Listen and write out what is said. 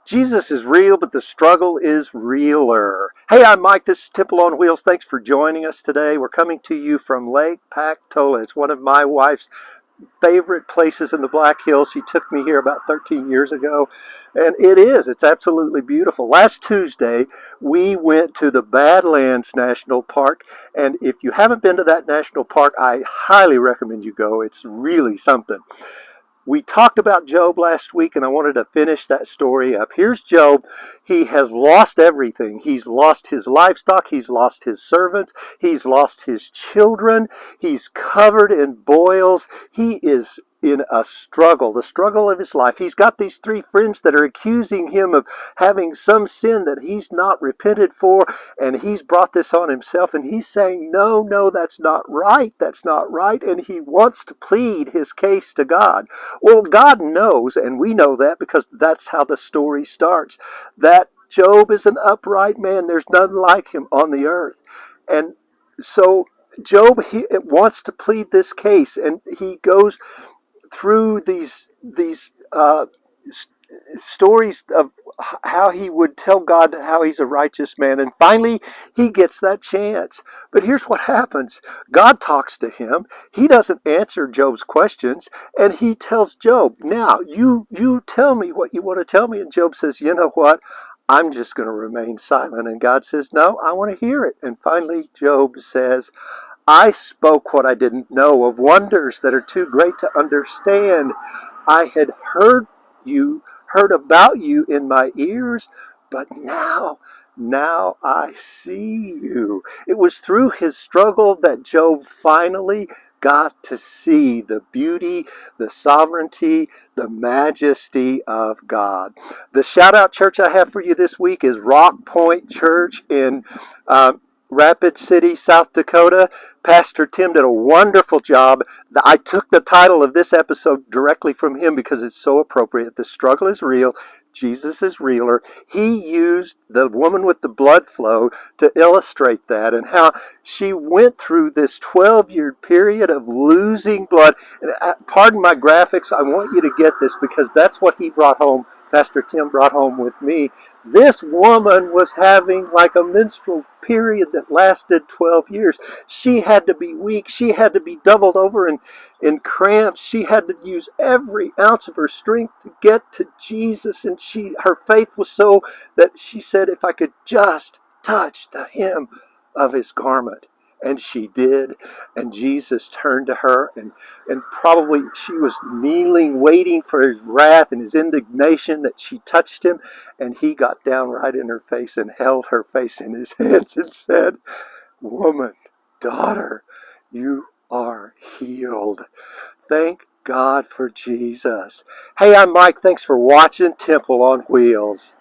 Jesus is real, but the struggle is realer. Hey, I'm Mike. This is Temple on Wheels. Thanks for joining us today. We're coming to you from Lake Pactola. It's one of my wife's favorite places in the Black Hills. She took me here about 13 years ago, and it's absolutely beautiful. Last Tuesday, we went to the Badlands National Park, and if you haven't been to that national park, I highly recommend you go. It's really something. We talked about Job last week, and I wanted to finish that story up. Here's Job. He has lost everything. He's lost his livestock. He's lost his servants. He's lost his children. He's covered in boils. He is in a struggle, the struggle of his life. He's got these three friends that are accusing him of having some sin that he's not repented for, and he's brought this on himself, and he's saying, no, that's not right. That's not right. And he wants to plead his case to God. Well, God knows, and we know that because that's how the story starts, that Job is an upright man. There's none like him on the earth. And so Job, he wants to plead this case, and he goes through these stories of how he would tell God how he's a righteous man. And finally, he gets that chance. But here's what happens. God talks to him. He doesn't answer Job's questions. And he tells Job, now, you tell me what you want to tell me. And Job says, you know what? I'm just going to remain silent. And God says, no, I want to hear it. And finally, Job says, I spoke what I didn't know, of wonders that are too great to understand. I had heard about you in my ears, but now I see you. It was through his struggle that Job finally got to see the beauty, the sovereignty, the majesty of God. The shout out church I have for you this week is Rock Point Church in Rapid City, South Dakota. Pastor Tim did a wonderful job. I took the title of this episode directly from him because it's so appropriate. The struggle is real. Jesus is realer. He used the woman with the blood flow to illustrate that, and how she went through this 12-year period of losing blood. And pardon my graphics. I want you to get this because that's what he brought home. Pastor Tim brought home with me. This woman was having like a menstrual period that lasted 12 years. She had to be weak. She had to be doubled over in cramps. She had to use every ounce of her strength to get to Jesus. And her faith was so that she said, if I could just touch the hem of his garment. And she did, and Jesus turned to her, and probably she was kneeling, waiting for his wrath and his indignation that she touched him, and he got down right in her face and held her face in his hands and said, woman, daughter, you are healed. Thank God for Jesus. Hey, I'm Mike. Thanks for watching Temple on Wheels.